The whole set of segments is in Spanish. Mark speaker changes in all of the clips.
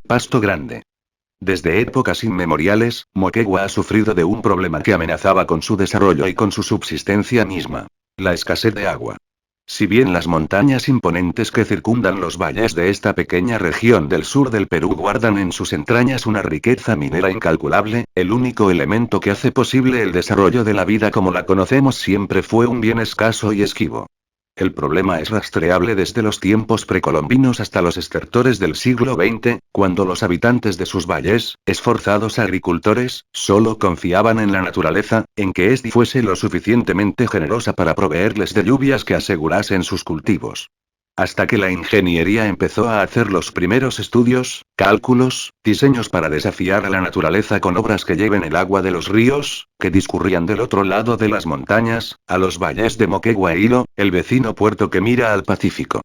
Speaker 1: Pasto Grande. Desde épocas inmemoriales, Moquegua ha sufrido de un problema que amenazaba con su desarrollo y con su subsistencia misma: la escasez de agua. Si bien las montañas imponentes que circundan los valles de esta pequeña región del sur del Perú guardan en sus entrañas una riqueza minera incalculable, el único elemento que hace posible el desarrollo de la vida como la conocemos siempre fue un bien escaso y esquivo. El problema es rastreable desde los tiempos precolombinos hasta los estertores del siglo XX, cuando los habitantes de sus valles, esforzados agricultores, solo confiaban en la naturaleza, en que ésta fuese lo suficientemente generosa para proveerles de lluvias que asegurasen sus cultivos. Hasta que la ingeniería empezó a hacer los primeros estudios, cálculos, diseños para desafiar a la naturaleza con obras que lleven el agua de los ríos, que discurrían del otro lado de las montañas, a los valles de Moquegua e Hilo, el vecino puerto que mira al Pacífico.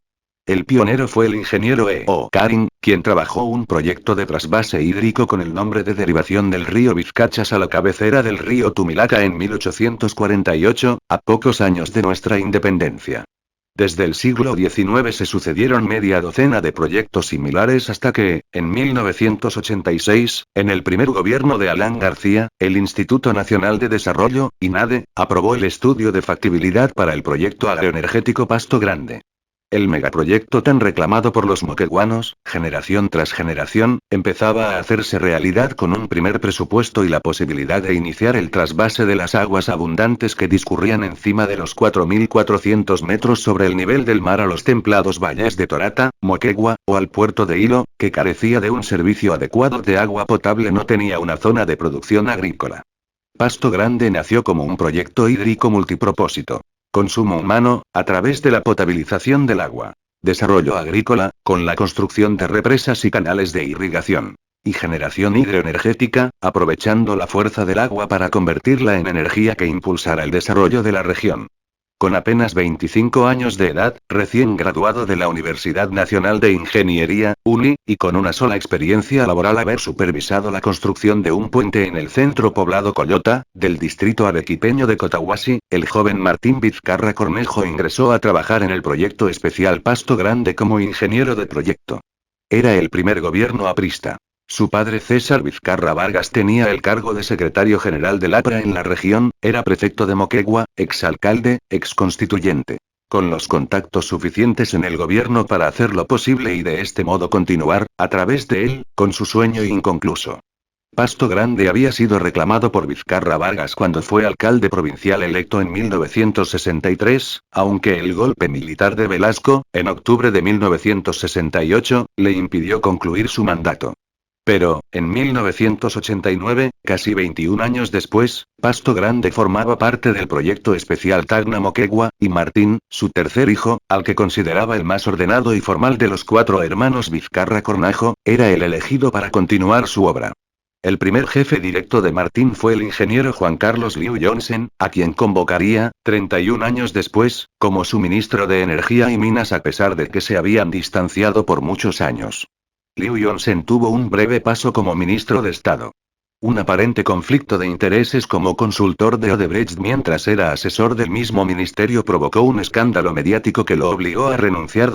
Speaker 1: El pionero fue el ingeniero E.O. Carin, quien trabajó un proyecto de trasvase hídrico con el nombre de derivación del río Vizcachas a la cabecera del río Tumilaca en 1848, a pocos años de nuestra independencia. Desde el siglo XIX se sucedieron media docena de proyectos similares hasta que, en 1986, en el primer gobierno de Alan García, el Instituto Nacional de Desarrollo, INADE, aprobó el estudio de factibilidad para el proyecto agroenergético Pasto Grande. El megaproyecto tan reclamado por los moqueguanos, generación tras generación, empezaba a hacerse realidad con un primer presupuesto y la posibilidad de iniciar el trasvase de las aguas abundantes que discurrían encima de los 4.400 metros sobre el nivel del mar a los templados valles de Torata, Moquegua, o al puerto de Hilo, que carecía de un servicio adecuado de agua potable, no tenía una zona de producción agrícola. Pasto Grande nació como un proyecto hídrico multipropósito. Consumo humano, a través de la potabilización del agua. Desarrollo agrícola, con la construcción de represas y canales de irrigación. Y generación hidroenergética, aprovechando la fuerza del agua para convertirla en energía que impulsara el desarrollo de la región. Con apenas 25 años de edad, recién graduado de la Universidad Nacional de Ingeniería, UNI, y con una sola experiencia laboral haber supervisado la construcción de un puente en el centro poblado Coyota, del distrito arequipeño de Cotahuasi, el joven Martín Vizcarra Cornejo ingresó a trabajar en el proyecto especial Pasto Grande como ingeniero de proyecto. Era el primer gobierno aprista. Su padre César Vizcarra Vargas tenía el cargo de secretario general del APRA en la región, era prefecto de Moquegua, exalcalde, exconstituyente. Con los contactos suficientes en el gobierno para hacerlo posible y de este modo continuar, a través de él, con su sueño inconcluso. Pasto Grande había sido reclamado por Vizcarra Vargas cuando fue alcalde provincial electo en 1963, aunque el golpe militar de Velasco, en octubre de 1968, le impidió concluir su mandato. Pero, en 1989, casi 21 años después, Pasto Grande formaba parte del proyecto especial Tacna Moquegua, y Martín, su tercer hijo, al que consideraba el más ordenado y formal de los 4 hermanos Vizcarra Cornejo, era el elegido para continuar su obra. El primer jefe directo de Martín fue el ingeniero Juan Carlos Liu Johnson, a quien convocaría, 31 años después, como su ministro de Energía y Minas a pesar de que se habían distanciado por muchos años. Liu Johnson tuvo un breve paso como ministro de Estado. Un aparente conflicto de intereses como consultor de Odebrecht mientras era asesor del mismo ministerio provocó un escándalo mediático que lo obligó a renunciar.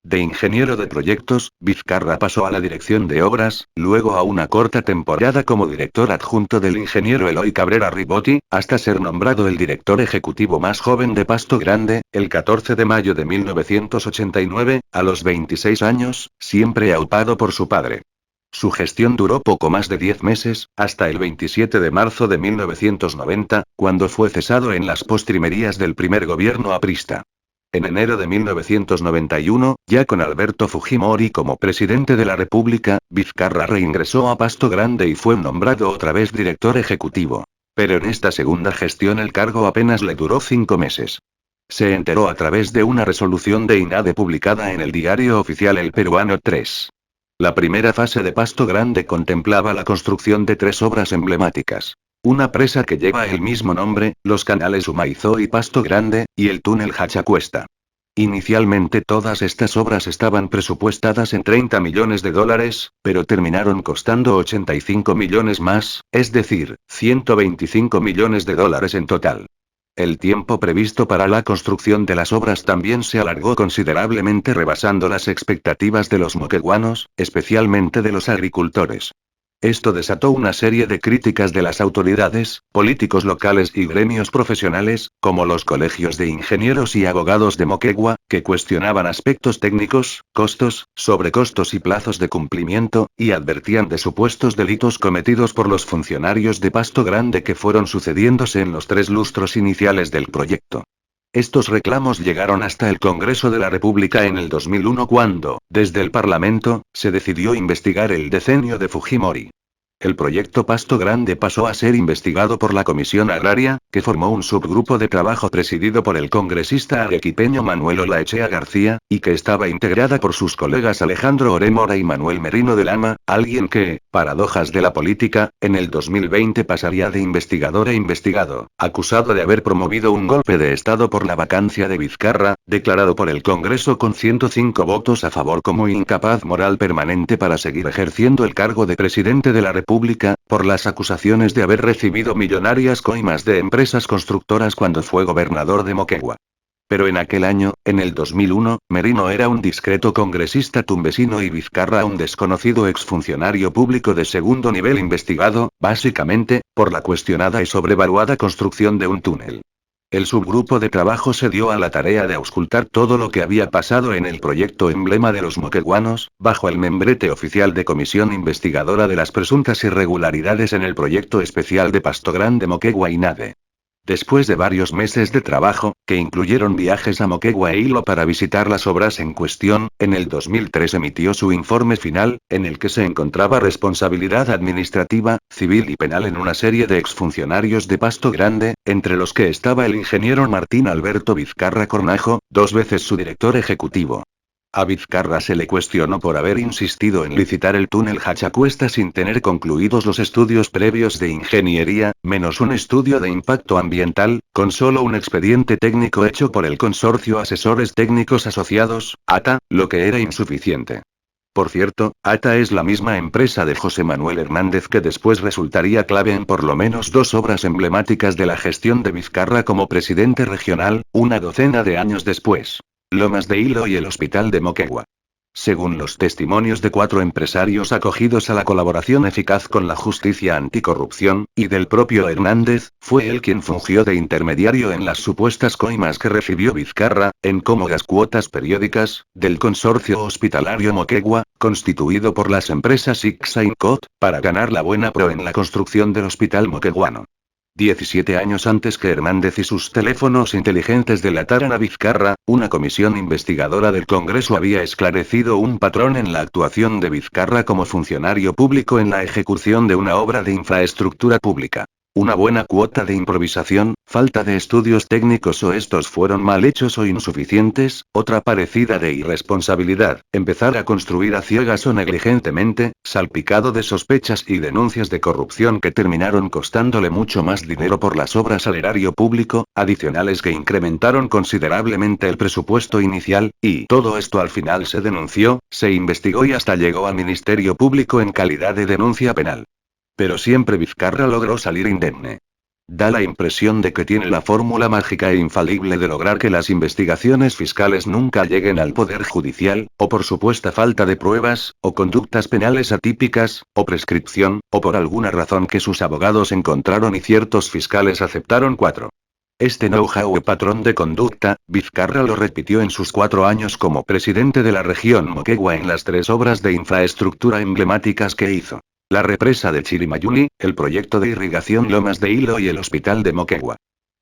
Speaker 1: De ingeniero de proyectos, Vizcarra pasó a la dirección de obras, luego a una corta temporada como director adjunto del ingeniero Eloy Cabrera Ribotti, hasta ser nombrado el director ejecutivo más joven de Pasto Grande, el 14 de mayo de 1989, a los 26 años, siempre aupado por su padre. Su gestión duró poco más de 10 meses, hasta el 27 de marzo de 1990, cuando fue cesado en las postrimerías del primer gobierno aprista. En enero de 1991, ya con Alberto Fujimori como presidente de la República, Vizcarra reingresó a Pasto Grande y fue nombrado otra vez director ejecutivo. Pero en esta segunda gestión el cargo apenas le duró 5 meses. Se enteró a través de una resolución de INADE publicada en el diario oficial El Peruano 3. La primera fase de Pasto Grande contemplaba la construcción de 3 obras emblemáticas. Una presa que lleva el mismo nombre, los canales Humaizó y Pasto Grande, y el túnel Hachacuesta. Inicialmente todas estas obras estaban presupuestadas en $30 millones, pero terminaron costando 85 millones más, es decir, $125 millones en total. El tiempo previsto para la construcción de las obras también se alargó considerablemente, rebasando las expectativas de los moqueguanos, especialmente de los agricultores. Esto desató una serie de críticas de las autoridades, políticos locales y gremios profesionales, como los colegios de ingenieros y abogados de Moquegua, que cuestionaban aspectos técnicos, costos, sobrecostos y plazos de cumplimiento, y advertían de supuestos delitos cometidos por los funcionarios de Pasto Grande que fueron sucediéndose en los 3 lustros iniciales del proyecto. Estos reclamos llegaron hasta el Congreso de la República en el 2001 cuando, desde el Parlamento, se decidió investigar el decenio de Fujimori. El proyecto Pasto Grande pasó a ser investigado por la Comisión Agraria, que formó un subgrupo de trabajo presidido por el congresista arequipeño Manuel Olaechea García, y que estaba integrada por sus colegas Alejandro Orémora y Manuel Merino de Lama, alguien que, paradojas de la política, en el 2020 pasaría de investigador a investigado, acusado de haber promovido un golpe de Estado por la vacancia de Vizcarra, declarado por el Congreso con 105 votos a favor como incapaz moral permanente para seguir ejerciendo el cargo de presidente de la República, por las acusaciones de haber recibido millonarias coimas de empresas constructoras cuando fue gobernador de Moquegua. Pero en aquel año, en el 2001, Merino era un discreto congresista tumbesino y Vizcarra un desconocido exfuncionario público de segundo nivel investigado, básicamente, por la cuestionada y sobrevaluada construcción de un túnel. El subgrupo de trabajo se dio a la tarea de auscultar todo lo que había pasado en el proyecto emblema de los moqueguanos, bajo el membrete oficial de Comisión Investigadora de las presuntas irregularidades en el proyecto especial de Pasto Grande Moquegua y Nave. Después de varios meses de trabajo, que incluyeron viajes a Moquegua e Hilo para visitar las obras en cuestión, en el 2003 emitió su informe final, en el que se encontraba responsabilidad administrativa, civil y penal en una serie de exfuncionarios de Pasto Grande, entre los que estaba el ingeniero Martín Alberto Vizcarra Cornajo, 2 veces su director ejecutivo. A Vizcarra se le cuestionó por haber insistido en licitar el túnel Hachacuesta sin tener concluidos los estudios previos de ingeniería, menos un estudio de impacto ambiental, con solo un expediente técnico hecho por el Consorcio Asesores Técnicos Asociados, ATA, lo que era insuficiente. Por cierto, ATA es la misma empresa de José Manuel Hernández que después resultaría clave en por lo menos 2 obras emblemáticas de la gestión de Vizcarra como presidente regional, una docena de años después. Lomas de Hilo y el Hospital de Moquegua. Según los testimonios de 4 empresarios acogidos a la colaboración eficaz con la justicia anticorrupción, y del propio Hernández, fue él quien fungió de intermediario en las supuestas coimas que recibió Vizcarra, en cómodas cuotas periódicas, del consorcio hospitalario Moquegua, constituido por las empresas Ixa y Cot, para ganar la buena pro en la construcción del hospital moqueguano. 17 años antes que Hernández y sus teléfonos inteligentes delataran a Vizcarra, una comisión investigadora del Congreso había esclarecido un patrón en la actuación de Vizcarra como funcionario público en la ejecución de una obra de infraestructura pública. Una buena cuota de improvisación, falta de estudios técnicos o estos fueron mal hechos o insuficientes, otra parecida de irresponsabilidad, empezar a construir a ciegas o negligentemente, salpicado de sospechas y denuncias de corrupción que terminaron costándole mucho más dinero por las obras al erario público, adicionales que incrementaron considerablemente el presupuesto inicial, y todo esto al final se denunció, se investigó y hasta llegó al Ministerio Público en calidad de denuncia penal. Pero siempre Vizcarra logró salir indemne. Da la impresión de que tiene la fórmula mágica e infalible de lograr que las investigaciones fiscales nunca lleguen al Poder Judicial, o por supuesta falta de pruebas, o conductas penales atípicas, o prescripción, o por alguna razón que sus abogados encontraron y ciertos fiscales aceptaron. 4. Este know-how o patrón de conducta, Vizcarra lo repitió en sus 4 años como presidente de la región Moquegua en las 3 obras de infraestructura emblemáticas que hizo. La represa de Chirimayuni, el proyecto de irrigación Lomas de Hilo y el hospital de Moquegua.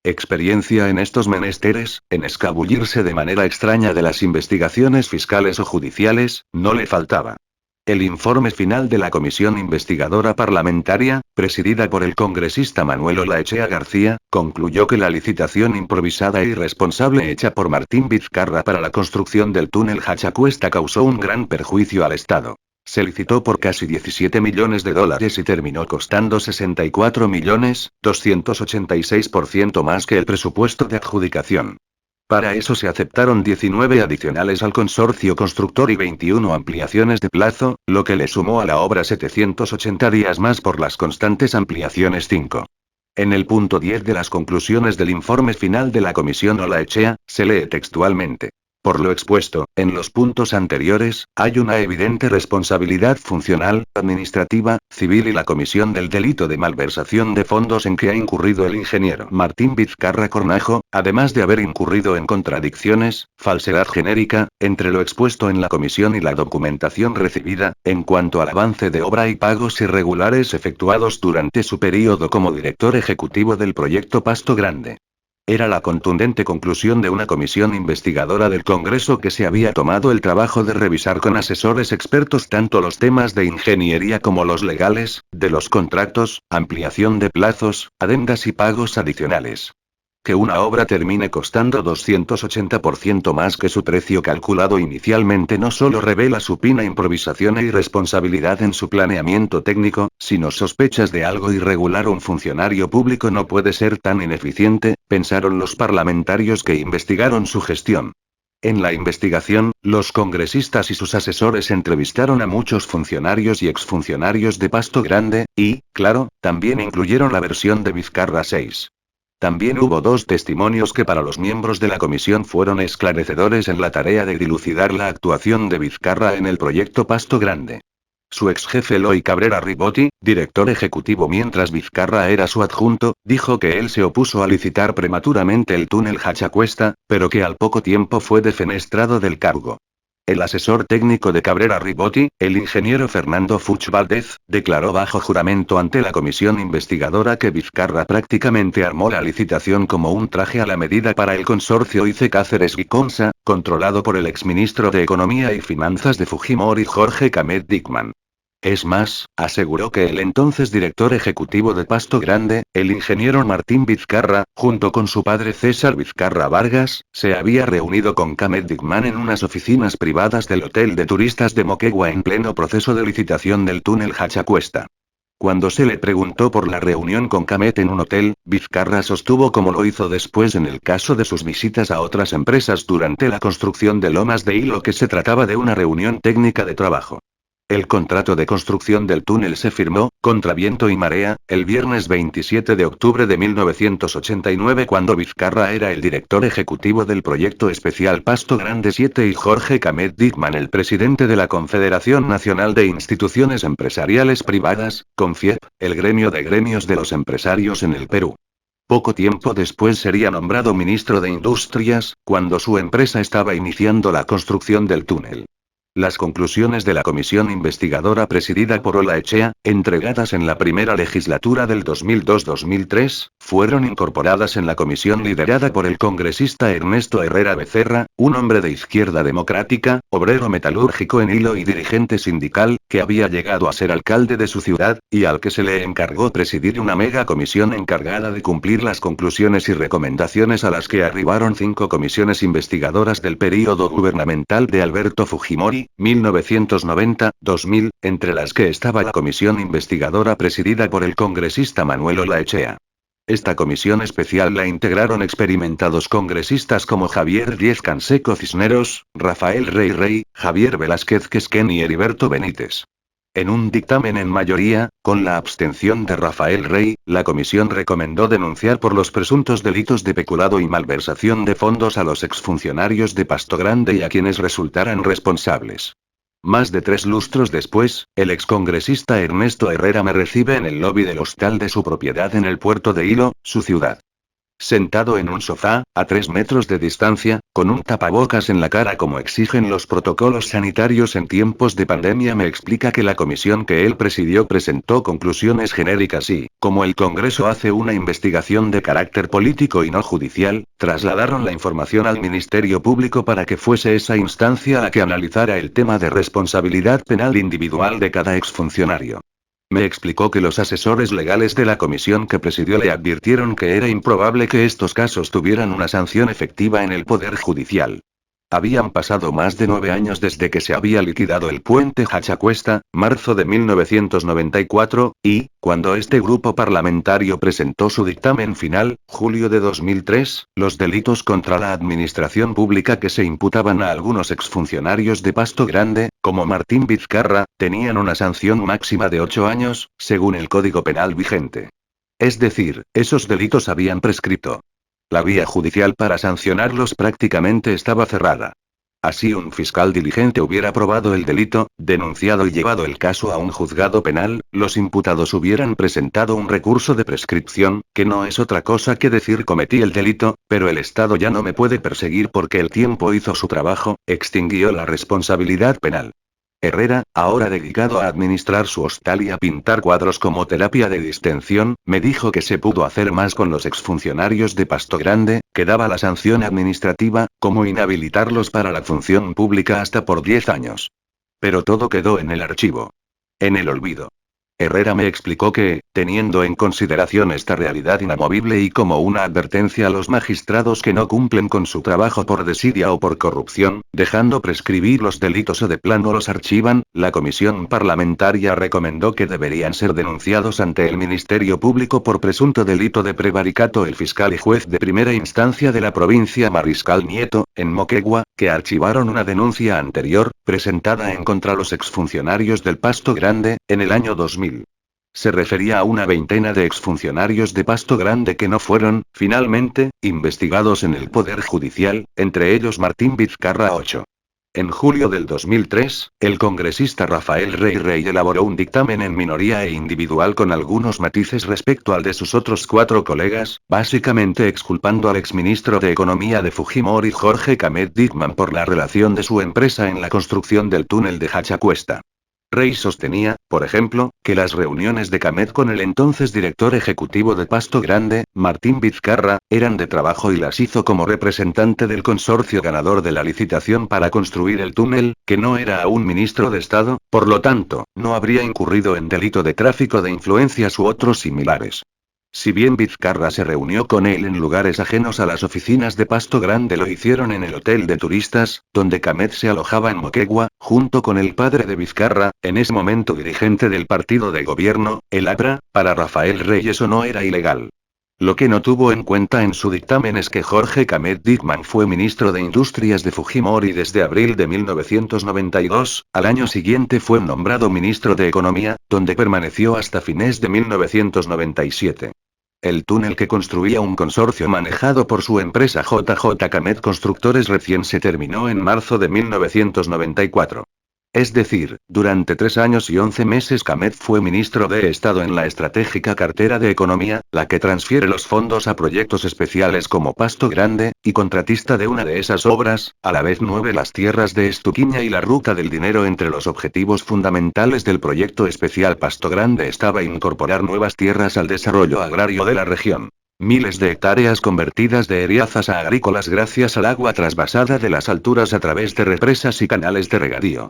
Speaker 1: Experiencia en estos menesteres, en escabullirse de manera extraña de las investigaciones fiscales o judiciales, no le faltaba. El informe final de la Comisión Investigadora Parlamentaria, presidida por el congresista Manuel Olaechea García, concluyó que la licitación improvisada e irresponsable hecha por Martín Vizcarra para la construcción del túnel Hachacuesta causó un gran perjuicio al Estado. Se licitó por casi 17 millones de dólares y terminó costando 64 millones, 286% más que el presupuesto de adjudicación. Para eso se aceptaron 19 adicionales al consorcio constructor y 21 ampliaciones de plazo, lo que le sumó a la obra 780 días más por las constantes ampliaciones. 5. En el punto 10 de las conclusiones del informe final de la Comisión Olaechea, se lee textualmente. Por lo expuesto, en los puntos anteriores, hay una evidente responsabilidad funcional, administrativa, civil y la comisión del delito de malversación de fondos en que ha incurrido el ingeniero Martín Vizcarra Cornajo, además de haber incurrido en contradicciones, falsedad genérica, entre lo expuesto en la comisión y la documentación recibida, en cuanto al avance de obra y pagos irregulares efectuados durante su periodo como director ejecutivo del proyecto Pasto Grande. Era la contundente conclusión de una comisión investigadora del Congreso que se había tomado el trabajo de revisar con asesores expertos tanto los temas de ingeniería como los legales, de los contratos, ampliación de plazos, adendas y pagos adicionales. Que una obra termine costando 280% más que su precio calculado inicialmente no solo revela supina improvisación e irresponsabilidad en su planeamiento técnico, sino sospechas de algo irregular. Un funcionario público no puede ser tan ineficiente, pensaron los parlamentarios que investigaron su gestión. En la investigación, los congresistas y sus asesores entrevistaron a muchos funcionarios y exfuncionarios de Pasto Grande, y, claro, también incluyeron la versión de Vizcarra 6. También hubo dos testimonios que para los miembros de la comisión fueron esclarecedores en la tarea de dilucidar la actuación de Vizcarra en el proyecto Pasto Grande. Su ex jefe Eloy Cabrera Ribotti, director ejecutivo mientras Vizcarra era su adjunto, dijo que él se opuso a licitar prematuramente el túnel Hachacuesta, pero que al poco tiempo fue defenestrado del cargo. El asesor técnico de Cabrera Ribotti, el ingeniero Fernando Fuch Valdez, declaró bajo juramento ante la comisión investigadora que Vizcarra prácticamente armó la licitación como un traje a la medida para el consorcio IC Cáceres Gicomsa, controlado por el exministro de Economía y Finanzas de Fujimori Jorge Camet Dickman. Es más, aseguró que el entonces director ejecutivo de Pasto Grande, el ingeniero Martín Vizcarra, junto con su padre César Vizcarra Vargas, se había reunido con Camet Dickman en unas oficinas privadas del Hotel de Turistas de Moquegua en pleno proceso de licitación del túnel Hachacuesta. Cuando se le preguntó por la reunión con Camet en un hotel, Vizcarra sostuvo, como lo hizo después en el caso de sus visitas a otras empresas durante la construcción de Lomas de Hilo, que se trataba de una reunión técnica de trabajo. El contrato de construcción del túnel se firmó, contra viento y marea, el viernes 27 de octubre de 1989 cuando Vizcarra era el director ejecutivo del proyecto especial Pasto Grande 7 y Jorge Camet Dickman el presidente de la Confederación Nacional de Instituciones Empresariales Privadas, CONFIEP, el gremio de gremios de los empresarios en el Perú. Poco tiempo después sería nombrado ministro de Industrias, cuando su empresa estaba iniciando la construcción del túnel. Las conclusiones de la comisión investigadora presidida por Olaechea, entregadas en la primera legislatura del 2002-2003, fueron incorporadas en la comisión liderada por el congresista Ernesto Herrera Becerra, un hombre de izquierda democrática, obrero metalúrgico en Hilo y dirigente sindical, que había llegado a ser alcalde de su ciudad, y al que se le encargó presidir una mega comisión encargada de cumplir las conclusiones y recomendaciones a las que arribaron 5 comisiones investigadoras del período gubernamental de Alberto Fujimori, 1990-2000, entre las que estaba la comisión investigadora presidida por el congresista Manuel Olaechea. Esta comisión especial la integraron experimentados congresistas como Javier Díez Canseco Cisneros, Rafael Rey, Javier Velázquez Quesquén y Heriberto Benítez. En un dictamen en mayoría, con la abstención de Rafael Rey, la comisión recomendó denunciar por los presuntos delitos de peculado y malversación de fondos a los exfuncionarios de Pasto Grande y a quienes resultaran responsables. Más de 3 lustros después, el excongresista Ernesto Herrera me recibe en el lobby del hostal de su propiedad en el puerto de Hilo, su ciudad. Sentado en un sofá, a 3 metros de distancia, con un tapabocas en la cara como exigen los protocolos sanitarios en tiempos de pandemia, me explica que la comisión que él presidió presentó conclusiones genéricas y, como el Congreso hace una investigación de carácter político y no judicial, trasladaron la información al Ministerio Público para que fuese esa instancia la que analizara el tema de responsabilidad penal individual de cada exfuncionario. Me explicó que los asesores legales de la comisión que presidió le advirtieron que era improbable que estos casos tuvieran una sanción efectiva en el Poder Judicial. Habían pasado más de 9 años desde que se había liquidado el puente Hachacuesta, marzo de 1994, y, cuando este grupo parlamentario presentó su dictamen final, julio de 2003, los delitos contra la administración pública que se imputaban a algunos exfuncionarios de Pasto Grande, como Martín Vizcarra, tenían una sanción máxima de 8 años, según el Código Penal vigente. Es decir, esos delitos habían prescrito. La vía judicial para sancionarlos prácticamente estaba cerrada. Así un fiscal diligente hubiera probado el delito, denunciado y llevado el caso a un juzgado penal, los imputados hubieran presentado un recurso de prescripción, que no es otra cosa que decir cometí el delito, pero el Estado ya no me puede perseguir porque el tiempo hizo su trabajo, extinguió la responsabilidad penal. Herrera, ahora dedicado a administrar su hostal y a pintar cuadros como terapia de distensión, me dijo que se pudo hacer más con los exfuncionarios de Pasto Grande, que daba la sanción administrativa, como inhabilitarlos para la función pública hasta por 10 años. Pero todo quedó en el archivo. En el olvido. Herrera me explicó que, teniendo en consideración esta realidad inamovible y como una advertencia a los magistrados que no cumplen con su trabajo por desidia o por corrupción, dejando prescribir los delitos o de plano los archivan, la comisión parlamentaria recomendó que deberían ser denunciados ante el Ministerio Público por presunto delito de prevaricato el fiscal y juez de primera instancia de la provincia Mariscal Nieto, en Moquegua, que archivaron una denuncia anterior, presentada en contra los exfuncionarios del Pasto Grande, en el año 2000. Se refería a una veintena de exfuncionarios de Pasto Grande que no fueron, finalmente, investigados en el Poder Judicial, entre ellos Martín Vizcarra 8. En julio del 2003, el congresista Rafael Rey elaboró un dictamen en minoría e individual con algunos matices respecto al de sus otros 4 colegas, básicamente exculpando al exministro de Economía de Fujimori Jorge Camet Dickman por la relación de su empresa en la construcción del túnel de Hachacuesta. Rey sostenía, por ejemplo, que las reuniones de Camet con el entonces director ejecutivo de Pasto Grande, Martín Vizcarra, eran de trabajo y las hizo como representante del consorcio ganador de la licitación para construir el túnel, que no era aún ministro de Estado, por lo tanto, no habría incurrido en delito de tráfico de influencias u otros similares. Si bien Vizcarra se reunió con él en lugares ajenos a las oficinas de Pasto Grande, lo hicieron en el hotel de turistas, donde Camet se alojaba en Moquegua, junto con el padre de Vizcarra, en ese momento dirigente del partido de gobierno, el APRA, para Rafael Rey eso no era ilegal. Lo que no tuvo en cuenta en su dictamen es que Jorge Camet Dickman fue ministro de Industrias de Fujimori desde abril de 1992, al año siguiente fue nombrado ministro de Economía, donde permaneció hasta fines de 1997. El túnel que construía un consorcio manejado por su empresa JJ Camet Constructores recién se terminó en marzo de 1994. Es decir, durante 3 años y 11 meses Camet fue ministro de Estado en la estratégica cartera de Economía, la que transfiere los fondos a proyectos especiales como Pasto Grande, y contratista de una de esas obras, a la vez mueve las tierras de Estuquiña y la ruta del dinero. Entre los objetivos fundamentales del proyecto especial Pasto Grande estaba incorporar nuevas tierras al desarrollo agrario de la región. Miles de hectáreas convertidas de eriazas a agrícolas gracias al agua trasvasada de las alturas a través de represas y canales de regadío.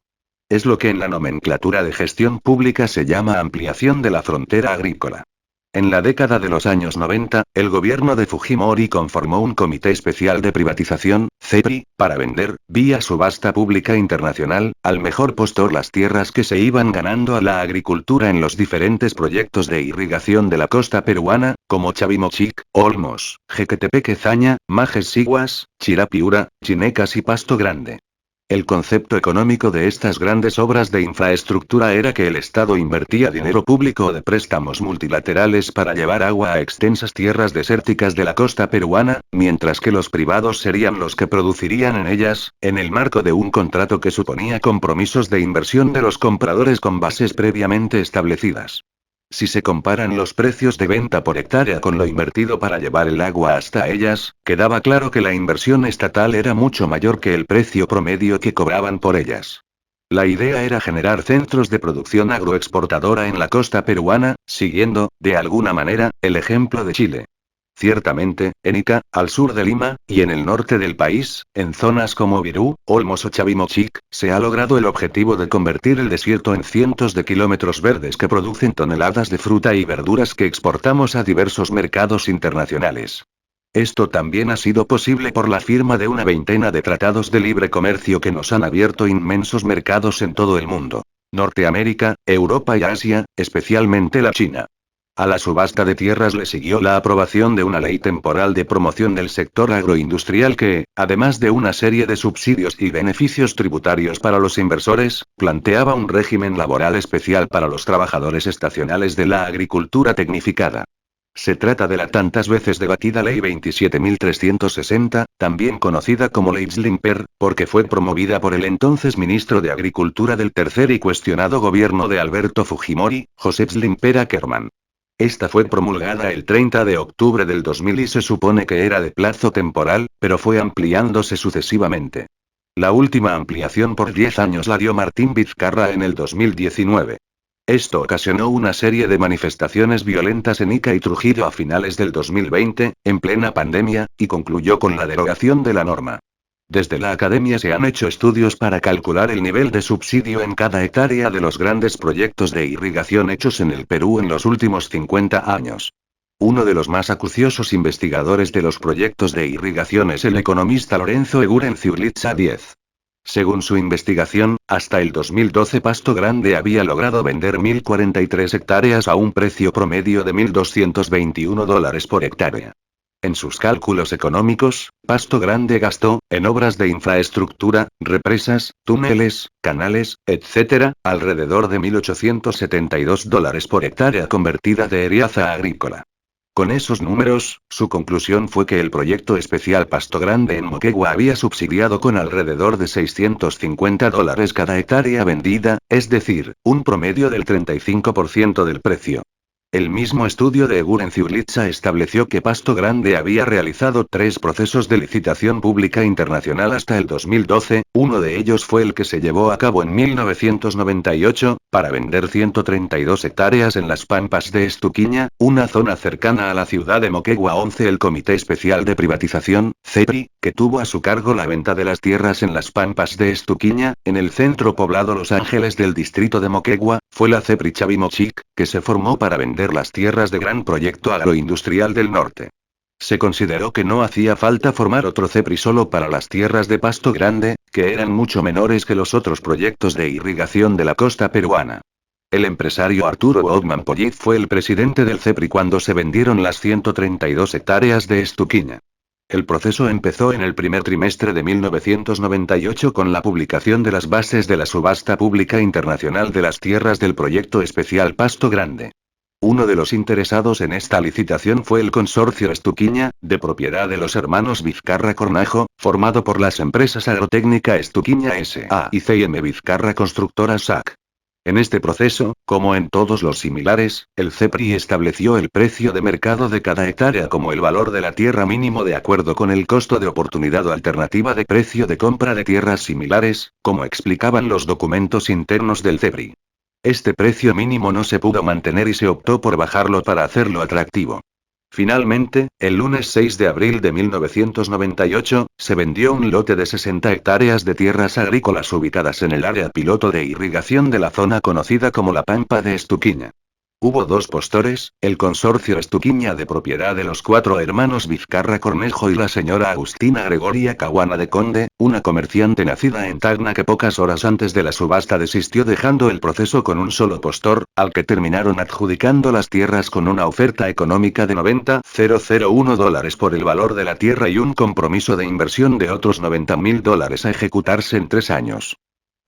Speaker 1: Es lo que en la nomenclatura de gestión pública se llama ampliación de la frontera agrícola. En la década de los años 90, el gobierno de Fujimori conformó un comité especial de privatización, CEPRI, para vender, vía subasta pública internacional, al mejor postor las tierras que se iban ganando a la agricultura en los diferentes proyectos de irrigación de la costa peruana, como Chavimochic, Olmos, Jequetepeque-Zaña, Majes-Siguas, Chirapiura, Chinecas y Pasto Grande. El concepto económico de estas grandes obras de infraestructura era que el Estado invertía dinero público o de préstamos multilaterales para llevar agua a extensas tierras desérticas de la costa peruana, mientras que los privados serían los que producirían en ellas, en el marco de un contrato que suponía compromisos de inversión de los compradores con bases previamente establecidas. Si se comparan los precios de venta por hectárea con lo invertido para llevar el agua hasta ellas, quedaba claro que la inversión estatal era mucho mayor que el precio promedio que cobraban por ellas. La idea era generar centros de producción agroexportadora en la costa peruana, siguiendo, de alguna manera, el ejemplo de Chile. Ciertamente, en Ica, al sur de Lima, y en el norte del país, en zonas como Virú, Olmos o Chavimochic, se ha logrado el objetivo de convertir el desierto en cientos de kilómetros verdes que producen toneladas de fruta y verduras que exportamos a diversos mercados internacionales. Esto también ha sido posible por la firma de una veintena de tratados de libre comercio que nos han abierto inmensos mercados en todo el mundo. Norteamérica, Europa y Asia, especialmente la China. A la subasta de tierras le siguió la aprobación de una ley temporal de promoción del sector agroindustrial que, además de una serie de subsidios y beneficios tributarios para los inversores, planteaba un régimen laboral especial para los trabajadores estacionales de la agricultura tecnificada. Se trata de la tantas veces debatida Ley 27.360, también conocida como Ley Slimper, porque fue promovida por el entonces ministro de Agricultura del tercer y cuestionado gobierno de Alberto Fujimori, Joseph Slimper Ackerman. Esta fue promulgada el 30 de octubre del 2000 y se supone que era de plazo temporal, pero fue ampliándose sucesivamente. La última ampliación por 10 años la dio Martín Vizcarra en el 2019. Esto ocasionó una serie de manifestaciones violentas en Ica y Trujillo a finales del 2020, en plena pandemia, y concluyó con la derogación de la norma. Desde la academia se han hecho estudios para calcular el nivel de subsidio en cada hectárea de los grandes proyectos de irrigación hechos en el Perú en los últimos 50 años. Uno de los más acuciosos investigadores de los proyectos de irrigación es el economista Lorenzo Eguren-Ciuglitza Díez. Según su investigación, hasta el 2012 Pasto Grande había logrado vender 1.043 hectáreas a un precio promedio de $1.221 por hectárea. En sus cálculos económicos, Pasto Grande gastó, en obras de infraestructura, represas, túneles, canales, etc., alrededor de $1.872 por hectárea convertida de eriaza a agrícola. Con esos números, su conclusión fue que el proyecto especial Pasto Grande en Moquegua había subsidiado con alrededor de $650 cada hectárea vendida, es decir, un promedio del 35% del precio. El mismo estudio de Eguren-Ciuglitza estableció que Pasto Grande había realizado 3 procesos de licitación pública internacional hasta el 2012, uno de ellos fue el que se llevó a cabo en 1998, para vender 132 hectáreas en las Pampas de Estuquiña, una zona cercana a la ciudad de Moquegua. 11 El Comité Especial de Privatización, CEPRI, que tuvo a su cargo la venta de las tierras en las Pampas de Estuquiña, en el centro poblado Los Ángeles del distrito de Moquegua, fue la CEPRI Chavimochic, que se formó para vender las tierras de Gran Proyecto Agroindustrial del Norte. Se consideró que no hacía falta formar otro CEPRI solo para las tierras de Pasto Grande, que eran mucho menores que los otros proyectos de irrigación de la costa peruana. El empresario Arturo Othman Pollitt fue el presidente del CEPRI cuando se vendieron las 132 hectáreas de Estuquiña. El proceso empezó en el primer trimestre de 1998 con la publicación de las bases de la subasta pública internacional de las tierras del proyecto especial Pasto Grande. Uno de los interesados en esta licitación fue el consorcio Estuquiña, de propiedad de los hermanos Vizcarra Cornajo, formado por las empresas Agrotécnica Estuquiña S.A. y C&M Vizcarra Constructora SAC. En este proceso, como en todos los similares, el CEPRI estableció el precio de mercado de cada hectárea como el valor de la tierra mínimo de acuerdo con el costo de oportunidad o alternativa de precio de compra de tierras similares, como explicaban los documentos internos del CEPRI. Este precio mínimo no se pudo mantener y se optó por bajarlo para hacerlo atractivo. Finalmente, el lunes 6 de abril de 1998, se vendió un lote de 60 hectáreas de tierras agrícolas ubicadas en el área piloto de irrigación de la zona conocida como la Pampa de Estuquiña. Hubo 2 postores, el consorcio Estuquiña de propiedad de los 4 hermanos Vizcarra Cornejo y la señora Agustina Gregoria Caguana de Conde, una comerciante nacida en Tacna que pocas horas antes de la subasta desistió dejando el proceso con un solo postor, al que terminaron adjudicando las tierras con una oferta económica de $90.001 por el valor de la tierra y un compromiso de inversión de otros $90.000 a ejecutarse en 3 años.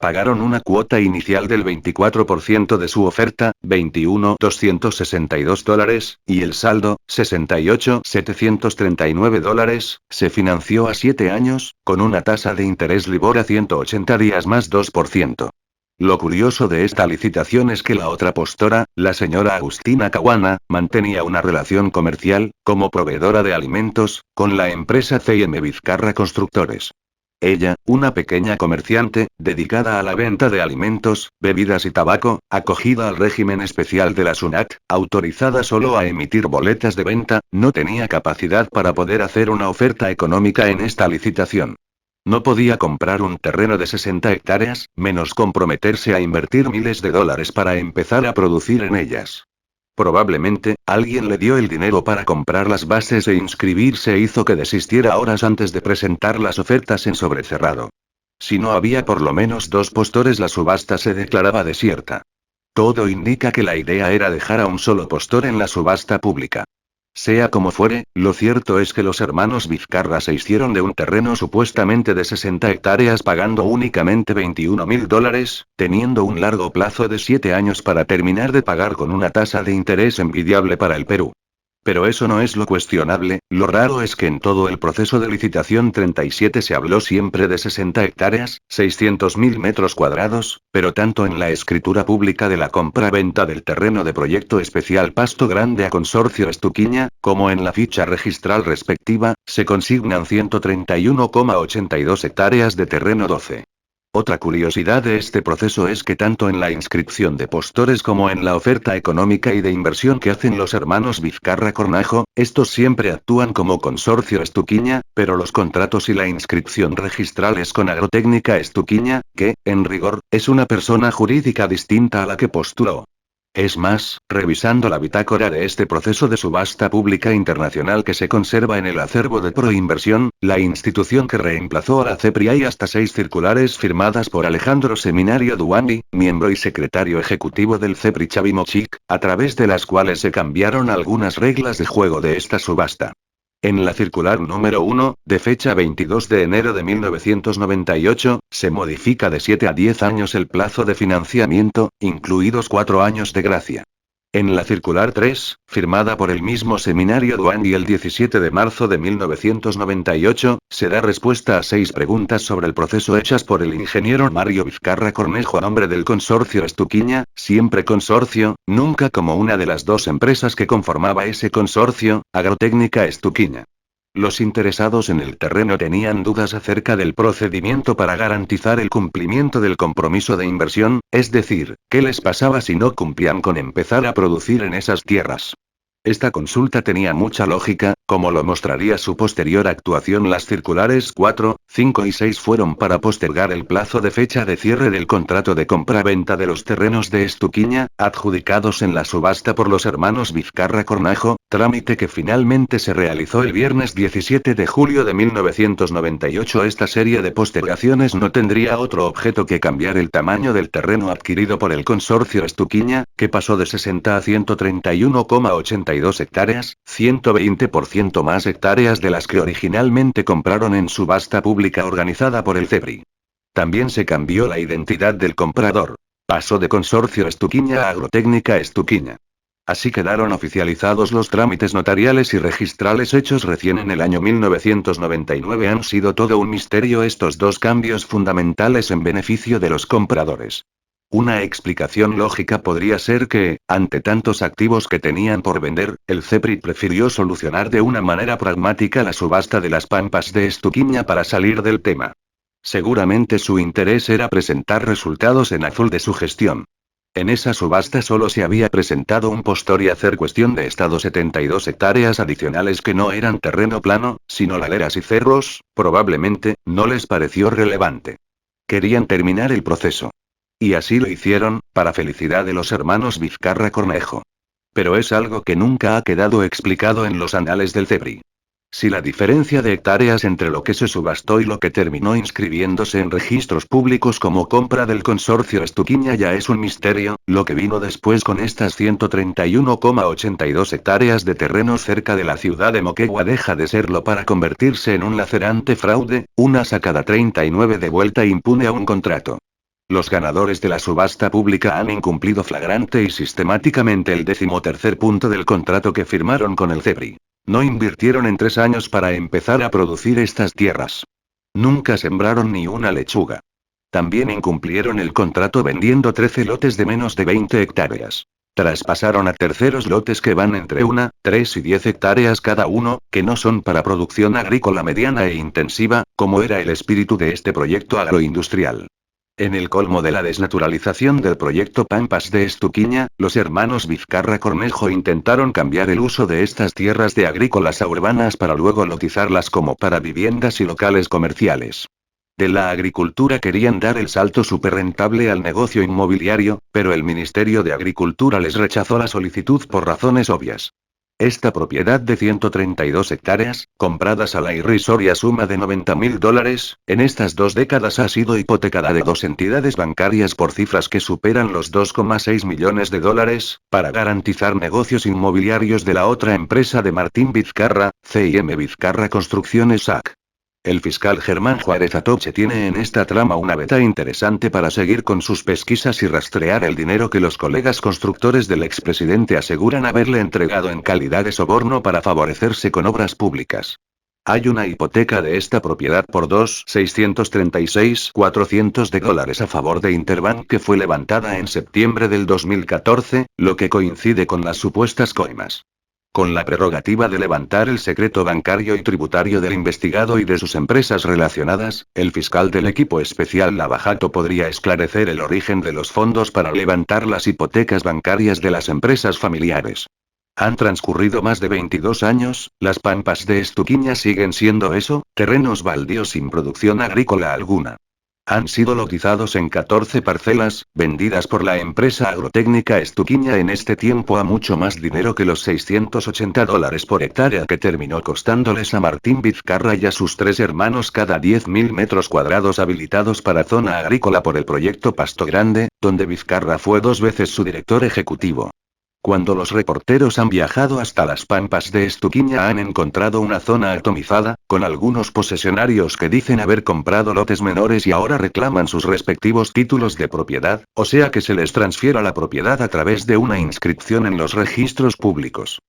Speaker 1: Pagaron una cuota inicial del 24% de su oferta, $21.262, y el saldo, $68.739, se financió a 7 años, con una tasa de interés LIBOR a 180 días más 2%. Lo curioso de esta licitación es que la otra postora, la señora Agustina Caguana, mantenía una relación comercial, como proveedora de alimentos, con la empresa C&M Vizcarra Constructores. Ella, una pequeña comerciante, dedicada a la venta de alimentos, bebidas y tabaco, acogida al régimen especial de la SUNAT, autorizada solo a emitir boletas de venta, no tenía capacidad para poder hacer una oferta económica en esta licitación. No podía comprar un terreno de 60 hectáreas, menos comprometerse a invertir miles de dólares para empezar a producir en ellas. Probablemente, alguien le dio el dinero para comprar las bases e inscribirse e hizo que desistiera horas antes de presentar las ofertas en sobrecerrado. Si no había por lo menos 2 postores, la subasta se declaraba desierta. Todo indica que la idea era dejar a un solo postor en la subasta pública. Sea como fuere, lo cierto es que los hermanos Vizcarra se hicieron de un terreno supuestamente de 60 hectáreas pagando únicamente $21.000, teniendo un largo plazo de 7 años para terminar de pagar con una tasa de interés envidiable para el Perú. Pero eso no es lo cuestionable, lo raro es que en todo el proceso de licitación 37 se habló siempre de 60 hectáreas, 600.000 metros cuadrados, pero tanto en la escritura pública de la compra-venta del terreno de proyecto especial Pasto Grande a Consorcio Estuquiña, como en la ficha registral respectiva, se consignan 131,82 hectáreas de terreno 12. Otra curiosidad de este proceso es que tanto en la inscripción de postores como en la oferta económica y de inversión que hacen los hermanos Vizcarra Cornejo, estos siempre actúan como Consorcio Estuquiña, pero los contratos y la inscripción registral es con Agrotécnica Estuquiña, que, en rigor, es una persona jurídica distinta a la que postuló. Es más, revisando la bitácora de este proceso de subasta pública internacional que se conserva en el acervo de Proinversión, la institución que reemplazó a la CEPRI, hay hasta 6 circulares firmadas por Alejandro Seminario Duani, miembro y secretario ejecutivo del CEPRI Xavi Mochik, a través de las cuales se cambiaron algunas reglas de juego de esta subasta. En la circular número 1, de fecha 22 de enero de 1998, se modifica de 7 a 10 años el plazo de financiamiento, incluidos 4 años de gracia. En la circular 3, firmada por el mismo Seminario Duani el 17 de marzo de 1998, se da respuesta a 6 preguntas sobre el proceso hechas por el ingeniero Mario Vizcarra Cornejo a nombre del Consorcio Estuquiña, siempre consorcio, nunca como una de las 2 empresas que conformaba ese consorcio, Agrotécnica Estuquiña. Los interesados en el terreno tenían dudas acerca del procedimiento para garantizar el cumplimiento del compromiso de inversión, es decir, ¿qué les pasaba si no cumplían con empezar a producir en esas tierras? Esta consulta tenía mucha lógica, como lo mostraría su posterior actuación. Las circulares 4, 5 y 6 fueron para postergar el plazo de fecha de cierre del contrato de compra-venta de los terrenos de Estuquiña, adjudicados en la subasta por los hermanos Vizcarra Cornejo, trámite que finalmente se realizó el viernes 17 de julio de 1998. Esta serie de postergaciones no tendría otro objeto que cambiar el tamaño del terreno adquirido por el consorcio Estuquiña, que pasó de 60 a 131,82 hectáreas, 120% más hectáreas de las que originalmente compraron en subasta pública organizada por el CEPRI. También se cambió la identidad del comprador. Pasó de Consorcio Estuquiña a Agrotécnica Estuquiña. Así quedaron oficializados los trámites notariales y registrales hechos recién en el año 1999. Han sido todo un misterio estos 2 cambios fundamentales en beneficio de los compradores. Una explicación lógica podría ser que, ante tantos activos que tenían por vender, el CEPRI prefirió solucionar de una manera pragmática la subasta de las pampas de Estuquiña para salir del tema. Seguramente su interés era presentar resultados en azul de su gestión. En esa subasta solo se había presentado un postor y hacer cuestión de estado 72 hectáreas adicionales que no eran terreno plano, sino laderas y cerros, probablemente, no les pareció relevante. Querían terminar el proceso. Y así lo hicieron, para felicidad de los hermanos Vizcarra Cornejo. Pero es algo que nunca ha quedado explicado en los anales del CEPRI. Si la diferencia de hectáreas entre lo que se subastó y lo que terminó inscribiéndose en registros públicos como compra del consorcio Estuquiña ya es un misterio, lo que vino después con estas 131,82 hectáreas de terreno cerca de la ciudad de Moquegua deja de serlo para convertirse en un lacerante fraude, una sacada 39 de vuelta impune a un contrato. Los ganadores de la subasta pública han incumplido flagrante y sistemáticamente el 13º punto del contrato que firmaron con el CEPRI. No invirtieron en 3 años para empezar a producir estas tierras. Nunca sembraron ni una lechuga. También incumplieron el contrato vendiendo 13 lotes de menos de 20 hectáreas. Traspasaron a terceros lotes que van entre 1, 3 y 10 hectáreas cada uno, que no son para producción agrícola mediana e intensiva, como era el espíritu de este proyecto agroindustrial. En el colmo de la desnaturalización del proyecto Pampas de Estuquiña, los hermanos Vizcarra Cornejo intentaron cambiar el uso de estas tierras de agrícolas a urbanas para luego lotizarlas como para viviendas y locales comerciales. De la agricultura querían dar el salto superrentable al negocio inmobiliario, pero el Ministerio de Agricultura les rechazó la solicitud por razones obvias. Esta propiedad de 132 hectáreas, compradas a la irrisoria suma de $90.000, en estas 2 décadas ha sido hipotecada de 2 entidades bancarias por cifras que superan los $2,6 millones, para garantizar negocios inmobiliarios de la otra empresa de Martín Vizcarra, CIM Vizcarra Construcciones SAC. El fiscal Germán Juárez Atoche tiene en esta trama una beta interesante para seguir con sus pesquisas y rastrear el dinero que los colegas constructores del expresidente aseguran haberle entregado en calidad de soborno para favorecerse con obras públicas. Hay una hipoteca de esta propiedad por $2.636.400 a favor de Interbank que fue levantada en septiembre del 2014, lo que coincide con las supuestas coimas. Con la prerrogativa de levantar el secreto bancario y tributario del investigado y de sus empresas relacionadas, el fiscal del equipo especial Lavajato podría esclarecer el origen de los fondos para levantar las hipotecas bancarias de las empresas familiares. Han transcurrido más de 22 años, las pampas de Estuquiña siguen siendo eso, terrenos baldíos sin producción agrícola alguna. Han sido lotizados en 14 parcelas, vendidas por la empresa agrotécnica Estuquiña en este tiempo a mucho más dinero que los $680 por hectárea que terminó costándoles a Martín Vizcarra y a sus 3 hermanos cada 10.000 metros cuadrados habilitados para zona agrícola por el proyecto Pasto Grande, donde Vizcarra fue 2 veces su director ejecutivo. Cuando los reporteros han viajado hasta las pampas de Estuquiña han encontrado una zona atomizada, con algunos posesionarios que dicen haber comprado lotes menores y ahora reclaman sus respectivos títulos de propiedad, o sea que se les transfiera la propiedad a través de una inscripción en los registros públicos.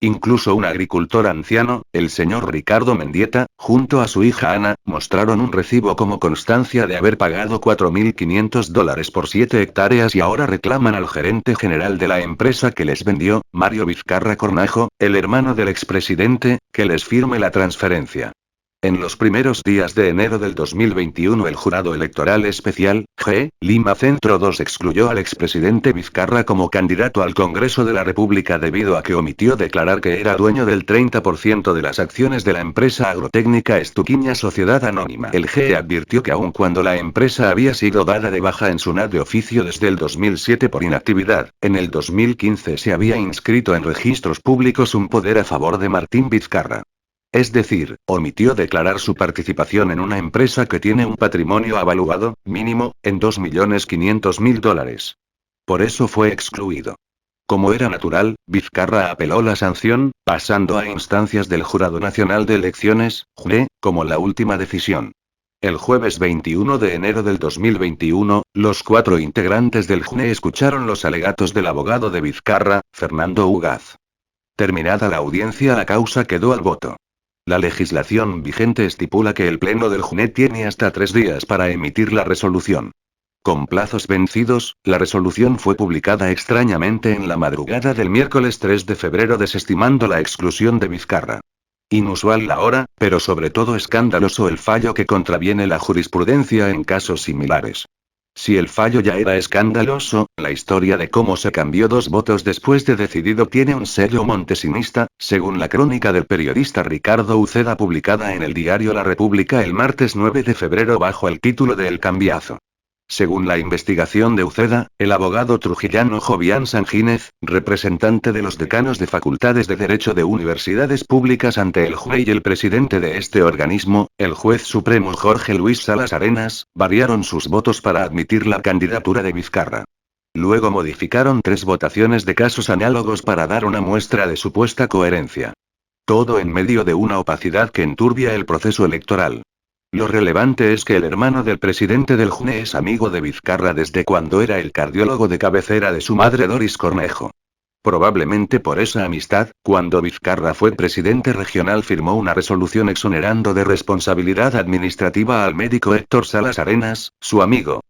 Speaker 1: Incluso un agricultor anciano, el señor Ricardo Mendieta, junto a su hija Ana, mostraron un recibo como constancia de haber pagado $4.500 por 7 hectáreas y ahora reclaman al gerente general de la empresa que les vendió, Mario Vizcarra Cornajo, el hermano del expresidente, que les firme la transferencia. En los primeros días de enero del 2021 el Jurado Electoral Especial, G. Lima Centro 2 excluyó al expresidente Vizcarra como candidato al Congreso de la República debido a que omitió declarar que era dueño del 30% de las acciones de la empresa agrotécnica Estuquiña Sociedad Anónima. El GE advirtió que aun cuando la empresa había sido dada de baja en su NAT de oficio desde el 2007 por inactividad, en el 2015 se había inscrito en registros públicos un poder a favor de Martín Vizcarra. Es decir, omitió declarar su participación en una empresa que tiene un patrimonio avaluado, mínimo, en $2.500.000. Por eso fue excluido. Como era natural, Vizcarra apeló la sanción, pasando a instancias del Jurado Nacional de Elecciones, JUE, como la última decisión. El jueves 21 de enero del 2021, los 4 integrantes del JUE escucharon los alegatos del abogado de Vizcarra, Fernando Ugaz. Terminada la audiencia, la causa quedó al voto. La legislación vigente estipula que el Pleno del JUE tiene hasta 3 días para emitir la resolución. Con plazos vencidos, la resolución fue publicada extrañamente en la madrugada del miércoles 3 de febrero desestimando la exclusión de Vizcarra. Inusual la hora, pero sobre todo escandaloso el fallo que contraviene la jurisprudencia en casos similares. Si el fallo ya era escandaloso, la historia de cómo se cambió 2 votos después de decidido tiene un sello montesinista, según la crónica del periodista Ricardo Uceda publicada en el diario La República el martes 9 de febrero bajo el título de El Cambiazo. Según la investigación de Uceda, el abogado trujillano Jovián Sangínez, representante de los decanos de facultades de Derecho de universidades públicas ante el JUE y el presidente de este organismo, el juez supremo Jorge Luis Salas Arenas, variaron sus votos para admitir la candidatura de Vizcarra. Luego modificaron 3 votaciones de casos análogos para dar una muestra de supuesta coherencia. Todo en medio de una opacidad que enturbia el proceso electoral. Lo relevante es que el hermano del presidente del JUE es amigo de Vizcarra desde cuando era el cardiólogo de cabecera de su madre Doris Cornejo. Probablemente por esa amistad, cuando Vizcarra fue presidente regional firmó una resolución exonerando de responsabilidad administrativa al médico Héctor Salas Arenas, su amigo.